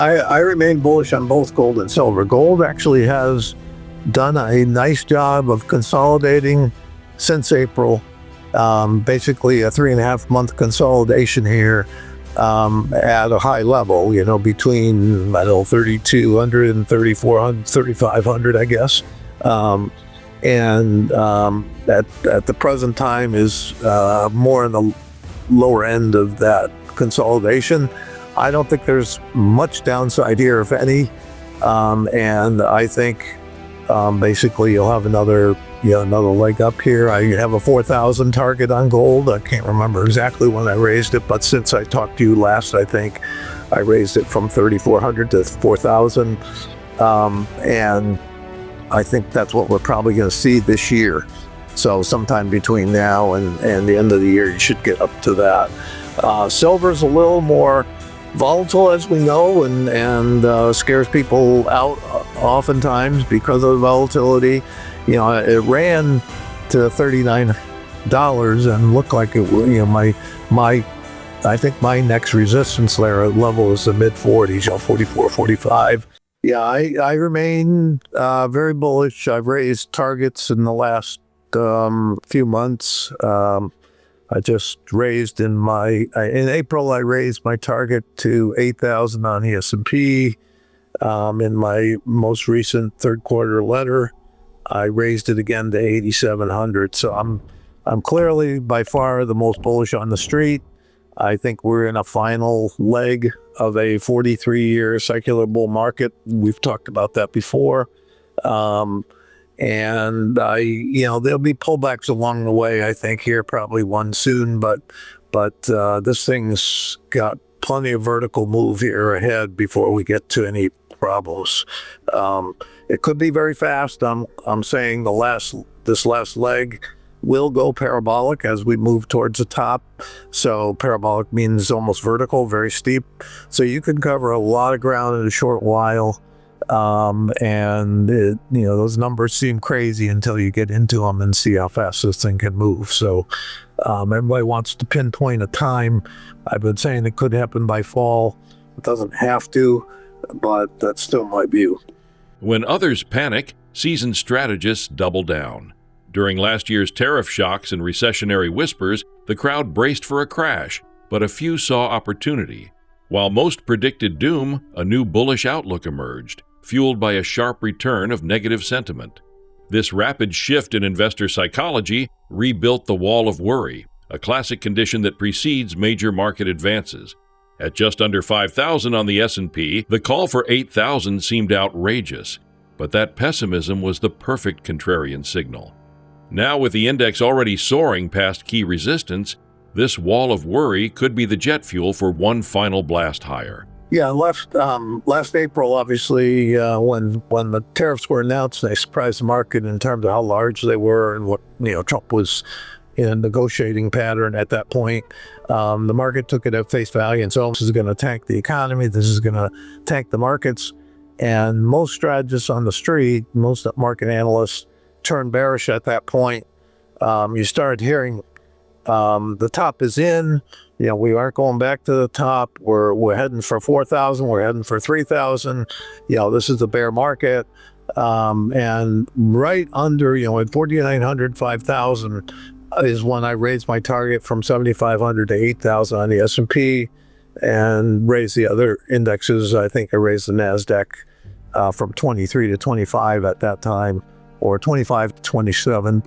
I remain bullish on both gold and silver. Gold actually has done a nice job of consolidating since April. Basically a 3.5 month consolidation here at a high level, between, 3,200 and 3,400, 3,500, I guess. And at the present time is more in the lower end of that consolidation. I don't think there's much downside here, if any. And I think basically you'll have another leg up here. I have a 4,000 target on gold. I can't remember exactly when I raised it, but since I talked to you last, I think I raised it from 3,400 to 4,000. And I think that's what we're probably going to see this year. So sometime between now and the end of the year, you should get up to that. Silver's a little more volatile, as we know, and scares people out oftentimes because of the volatility. It ran to $39 and looked like it. I think my next resistance level is the mid 40s, 44, 45. Yeah, I remain very bullish. I've raised targets in the last few months. I just raised in April, I raised my target to 8,000 on the S&P. In my most recent third quarter letter, I raised it again to 8,700. So I'm clearly by far the most bullish on the street. I think we're in a final leg of a 43-year secular bull market. We've talked about that before. And there'll be pullbacks along the way. I think here probably one soon, but this thing's got plenty of vertical move here ahead before we get to any problems. It could be very fast. I'm saying this last leg will go parabolic as we move towards the top. So parabolic means almost vertical, very steep. So you can cover a lot of ground in a short while. Those numbers seem crazy until you get into them and see how fast this thing can move. So everybody wants to pinpoint a time. I've been saying it could happen by fall. It doesn't have to, but that's still my view. When others panic, seasoned strategists double down. During last year's tariff shocks and recessionary whispers, the crowd braced for a crash, but a few saw opportunity. While most predicted doom, a new bullish outlook emerged, fueled by a sharp return of negative sentiment. This rapid shift in investor psychology rebuilt the wall of worry, a classic condition that precedes major market advances. At just under 5,000 on the S&P, the call for 8,000 seemed outrageous, but that pessimism was the perfect contrarian signal. Now, with the index already soaring past key resistance, this wall of worry could be the jet fuel for one final blast higher. Yeah, last April, obviously, when the tariffs were announced, they surprised the market in terms of how large they were and what Trump was in a negotiating pattern at that point. The market took it at face value, and so this is going to tank the economy. This is going to tank the markets. And most strategists on the street, most market analysts, turned bearish at that point. You started hearing the top is in. We aren't going back to the top. We're heading for 4,000. We're heading for 3,000. This is the bear market. And right under, at 4,900, 5,000 is when I raised my target from 7,500 to 8,000 on the S&P and raised the other indexes. I think I raised the NASDAQ from 23 to 25 at that time, or 25 to 27.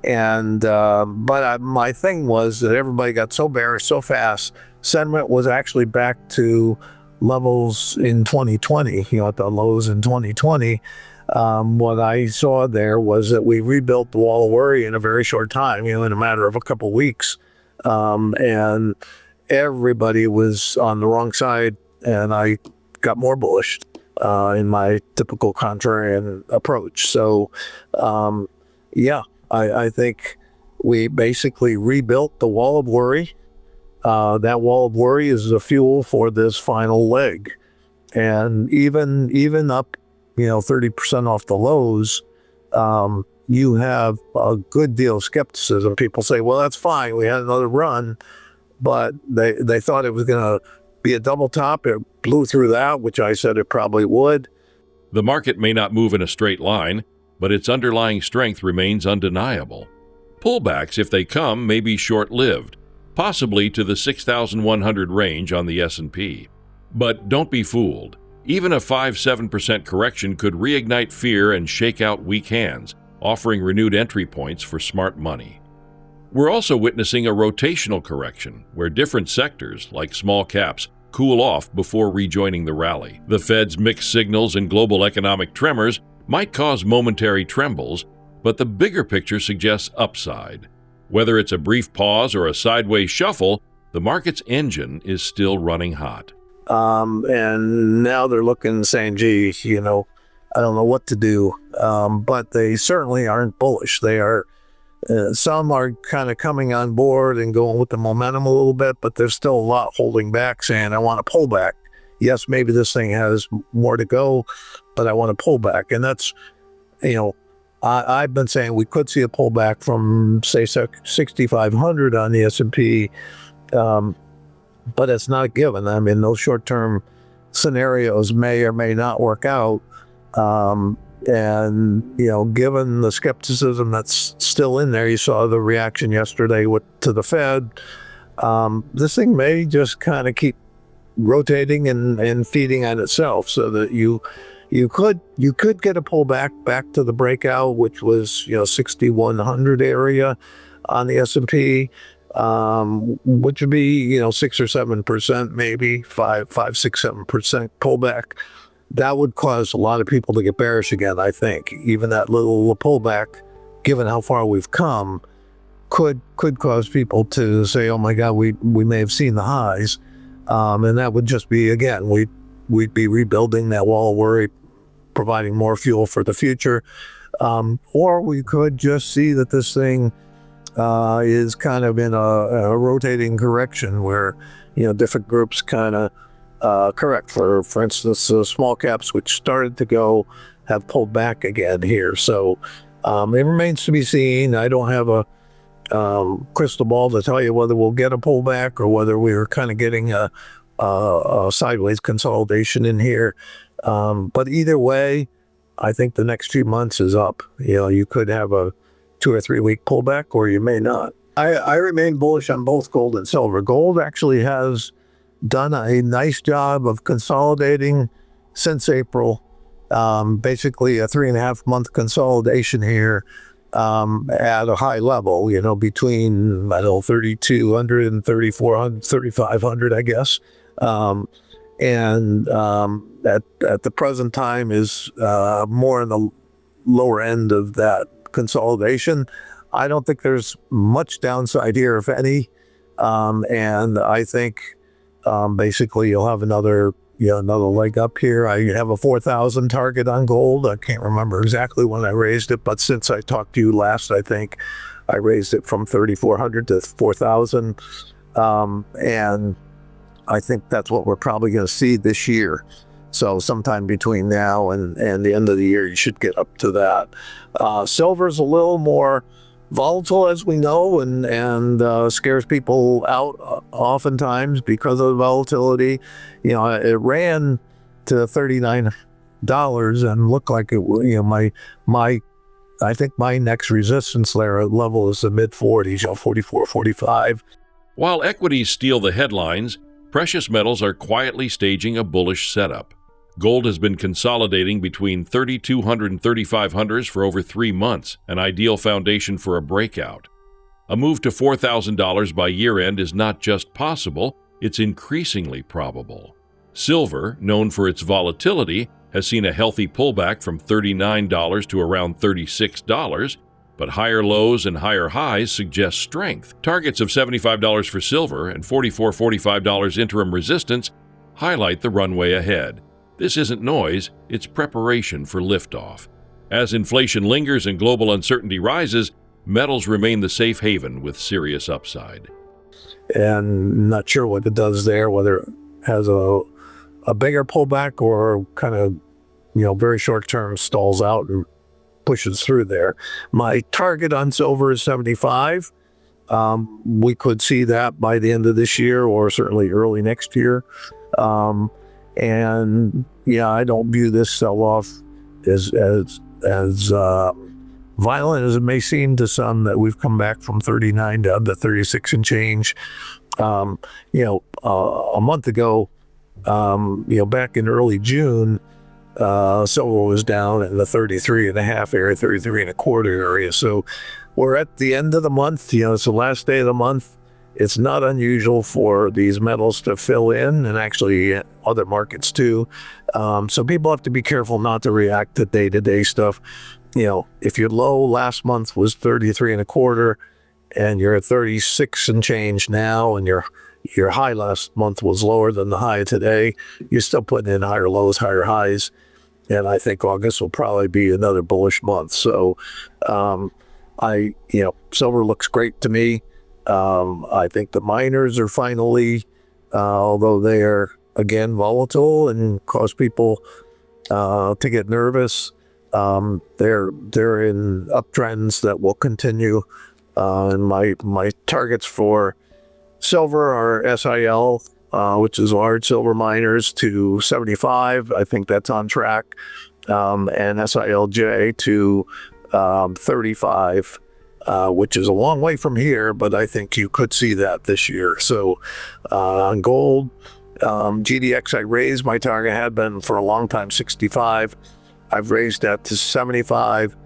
But my thing was that everybody got so bearish so fast. Sentiment was actually back to levels in 2020, at the lows in 2020. What I saw there was that we rebuilt the wall of worry in a very short time, in a matter of a couple of weeks. And everybody was on the wrong side, and I got more bullish in my typical contrarian approach. So, I think we basically rebuilt the wall of worry. That wall of worry is the fuel for this final leg. And even up, 30% off the lows, you have a good deal of skepticism. People say, well, that's fine. We had another run, but they thought it was going to be a double top. It blew through that, which I said it probably would. The market may not move in a straight line, but its underlying strength remains undeniable. Pullbacks, if they come, may be short-lived, possibly to the 6,100 range on the S&P. But don't be fooled. Even a 5-7% correction could reignite fear and shake out weak hands, offering renewed entry points for smart money. We're also witnessing a rotational correction, where different sectors, like small caps, cool off before rejoining the rally. The Fed's mixed signals and global economic tremors might cause momentary trembles, but the bigger picture suggests upside. Whether it's a brief pause or a sideways shuffle, the market's engine is still running hot. And now they're looking, saying, gee, I don't know what to do. But they certainly aren't bullish. They are, some are kind of coming on board and going with the momentum a little bit, but there's still a lot holding back, saying, I want to pull back. Yes, maybe this thing has more to go, but I want to pull back. And that's, I've been saying we could see a pullback from, say, 6,500 on the S&P, but it's not a given. I mean, those short-term scenarios may or may not work out. And, given the skepticism that's still in there, you saw the reaction yesterday to the Fed, this thing may just kind of keep rotating and feeding on itself, so that you could get a pullback back to the breakout, which was 6,100 area on the S&P, which would be 6 or 7%, maybe 5, 6, 7% pullback. That would cause a lot of people to get bearish again. I think even that little pullback, given how far we've come, could cause people to say, oh my God, we may have seen the highs. And that would just be, again, we'd be rebuilding that wall of worry, providing more fuel for the future. Or we could just see that this thing is kind of in a rotating correction where, different groups kind of correct. For instance, small caps, which started to go, have pulled back again here. So it remains to be seen. I don't have a crystal ball to tell you whether we'll get a pullback or whether we're kind of getting a sideways consolidation in here. But either way, I think the next few months is up. You could have a 2 or 3 week pullback, or you may not. I remain bullish on both gold and silver. Gold actually has done a nice job of consolidating since April. Basically a 3.5 month consolidation here at a high level, between 3,200 and 3,400, 3,500, I guess. And at the present time is more in the lower end of that consolidation. I don't think there's much downside here, if any. And I think basically you'll have another leg up here. I have a 4,000 target on gold. I can't remember exactly when I raised it, but since I talked to you last, I think I raised it from 3,400 to 4,000. And I think that's what we're probably going to see this year. So sometime between now and the end of the year, you should get up to that. Silver's a little more volatile, as we know, and scares people out oftentimes because of the volatility. It ran to $39 and looked like it. I think my next resistance level is the mid 40s, 44, 45. While equities steal the headlines, precious metals are quietly staging a bullish setup. Gold has been consolidating between 3,200 and 3,500s for over 3 months, an ideal foundation for a breakout. A move to $4,000 by year-end is not just possible, it's increasingly probable. Silver, known for its volatility, has seen a healthy pullback from $39 to around $36, but higher lows and higher highs suggest strength. Targets of $75 for silver and $44, $45 interim resistance highlight the runway ahead. This isn't noise, it's preparation for liftoff. As inflation lingers and global uncertainty rises, metals remain the safe haven with serious upside. And not sure what it does there, whether it has a bigger pullback or kind of, very short term stalls out and pushes through there. My target on silver is 75. We could see that by the end of this year or certainly early next year. And yeah, I don't view this sell-off as violent as it may seem to some, that we've come back from 39 to up to 36 and change. A month ago, back in early June, silver was down in the 33 and a half area, 33 and a quarter area. So we're at the end of the month. It's the last day of the month. It's not unusual for these metals to fill in, and actually other markets too. So people have to be careful not to react to day-to-day stuff. If your low last month was 33 and a quarter and you're at 36 and change now, and your high last month was lower than the high today, you're still putting in higher lows, higher highs. And I think August will probably be another bullish month. So silver looks great to me. I think the miners are finally, although they are again volatile and cause people to get nervous, they're in uptrends that will continue. And my targets for silver are SIL, which is large silver miners, to 75. I think that's on track. And SILJ to 35, which is a long way from here, but I think you could see that this year. So on gold, GDX, I raised. My target had been for a long time 65. I've raised that to 75.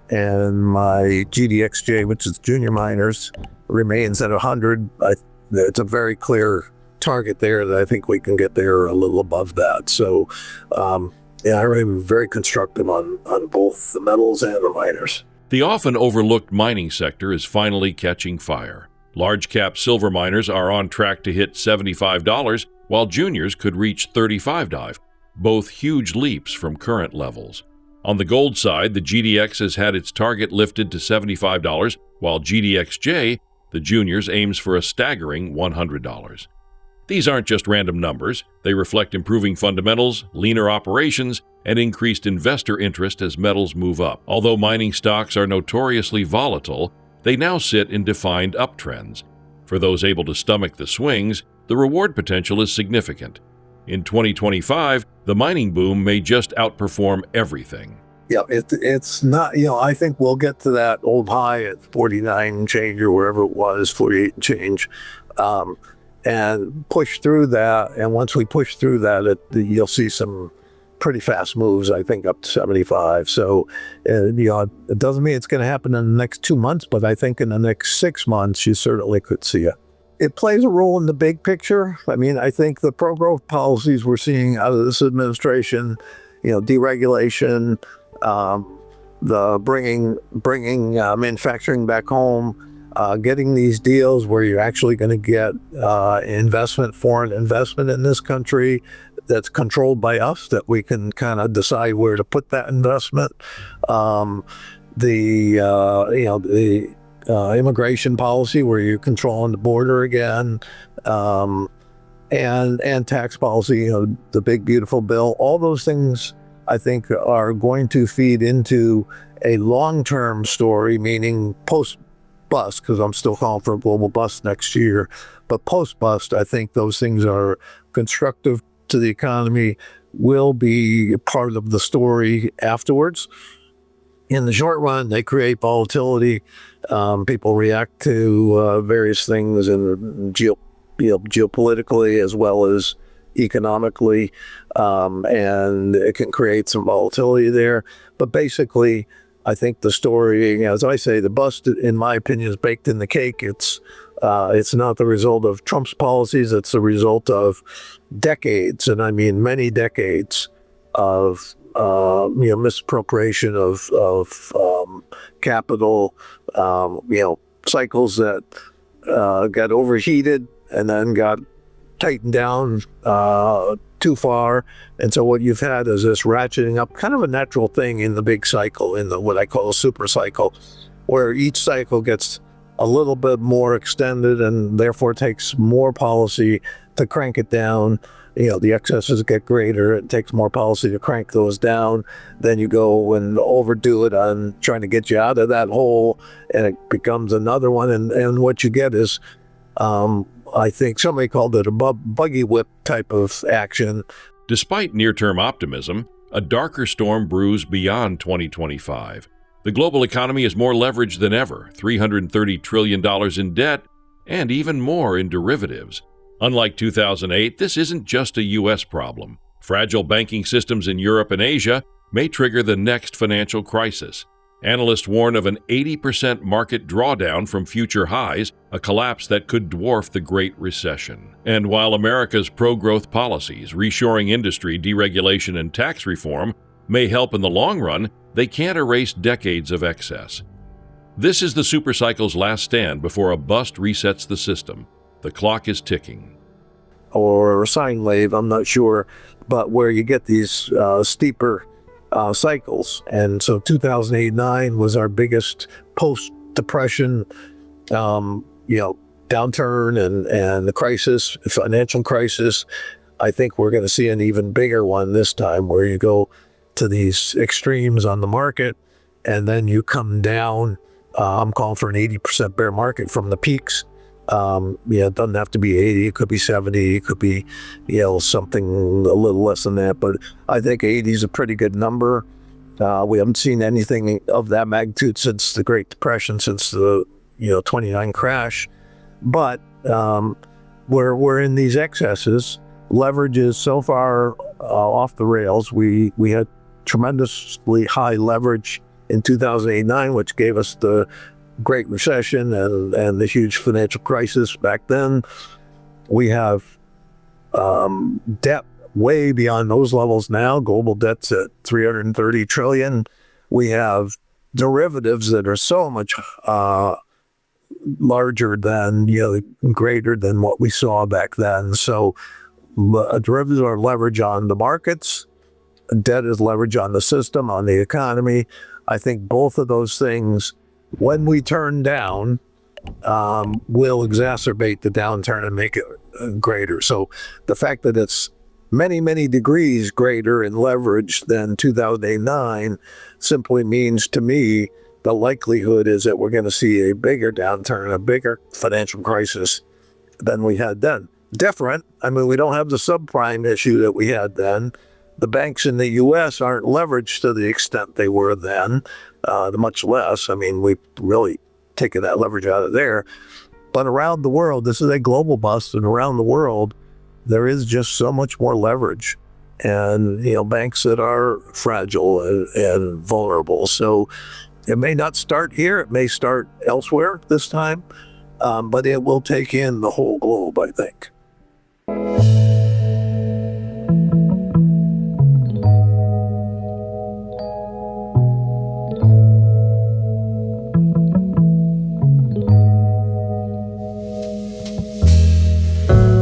And my GDXJ, which is junior miners, remains at 100. It's a very clear target there that I think we can get there a little above that. So, I remain very constructive on both the metals and the miners. The often overlooked mining sector is finally catching fire. Large-cap silver miners are on track to hit $75, while juniors could reach $35, both huge leaps from current levels. On the gold side, the GDX has had its target lifted to $75, while GDXJ, the juniors, aims for a staggering $100. These aren't just random numbers. They reflect improving fundamentals, leaner operations, and increased investor interest as metals move up. Although mining stocks are notoriously volatile, they now sit in defined uptrends. For those able to stomach the swings, the reward potential is significant. In 2025, the mining boom may just outperform everything. Yeah, it's not, I think we'll get to that old high at 49 and change, or wherever it was, 48 and change, and push through that. And once we push through that, you'll see some pretty fast moves, I think, up to 75. So, it doesn't mean it's going to happen in the next 2 months, but I think in the next 6 months, you certainly could see it. It plays a role in the big picture. I mean, I think the pro-growth policies we're seeing out of this administration, deregulation, the bringing manufacturing back home, getting these deals where you're actually going to get foreign investment in this country that's controlled by us, that we can kind of decide where to put that investment. The immigration policy where you're controlling the border again, and tax policy, the big beautiful bill. All those things I think are going to feed into a long-term story, meaning post-bust, because I'm still calling for a global bust next year. But post-bust, I think those things are constructive to the economy, will be part of the story afterwards. In the short run, they create volatility. People react to various things in geopolitically as well as economically, and it can create some volatility there. But basically, I think the story, as I say, the bust, in my opinion, is baked in the cake. It's not the result of Trump's policies. It's the result of decades, and I mean many decades, of misappropriation of capital, cycles that got overheated and then got tightened down too far. And so what you've had is this ratcheting up, kind of a natural thing in the big cycle, in the what I call a super cycle, where each cycle gets a little bit more extended and therefore takes more policy to crank it down. the excesses get greater. It takes more policy to crank those down. Then you go and overdo it on trying to get you out of that hole, and it becomes another one. And what you get is, I think somebody called it a buggy whip type of action. Despite near-term optimism, a darker storm brews beyond 2025. The global economy is more leveraged than ever, $330 trillion in debt, and even more in derivatives. Unlike 2008, this isn't just a U.S. problem. Fragile banking systems in Europe and Asia may trigger the next financial crisis. Analysts warn of an 80% market drawdown from future highs, a collapse that could dwarf the Great Recession. And while America's pro-growth policies, reshoring industry, deregulation, and tax reform may help in the long run, they can't erase decades of excess. This is the supercycle's last stand before a bust resets the system. The clock is ticking. Or a sine wave, I'm not sure, but where you get these steeper cycles. And so 2008-9 was our biggest post-depression, downturn and the crisis, financial crisis. I think we're going to see an even bigger one this time, where you go to these extremes on the market and then you come down. I'm calling for an 80% bear market from the peaks. It doesn't have to be 80, it could be 70, it could be, something a little less than that, but I think 80 is a pretty good number. We haven't seen anything of that magnitude since the Great Depression, since the 29 crash, but we're in these excesses. Leverage is so far off the rails. We had tremendously high leverage in 2008-9, which gave us the Great Recession and the huge financial crisis back then. We have debt way beyond those levels now. Global debt's at $330 trillion. We have derivatives that are so much larger than, greater than what we saw back then. So derivatives are leverage on the markets. Debt is leverage on the system, on the economy. I think both of those things, when we turn down, will exacerbate the downturn and make it greater. So the fact that it's many, many degrees greater in leverage than 2008-9 simply means, to me, the likelihood is that we're going to see a bigger downturn, a bigger financial crisis than we had then. Different. I mean, we don't have the subprime issue that we had then. The banks in the U.S. aren't leveraged to the extent they were then, much less. I mean, we've really taken that leverage out of there. But around the world, this is a global bust, and around the world, there is just so much more leverage. And, banks that are fragile and vulnerable. So it may not start here. It may start elsewhere this time. But it will take in the whole globe, I think.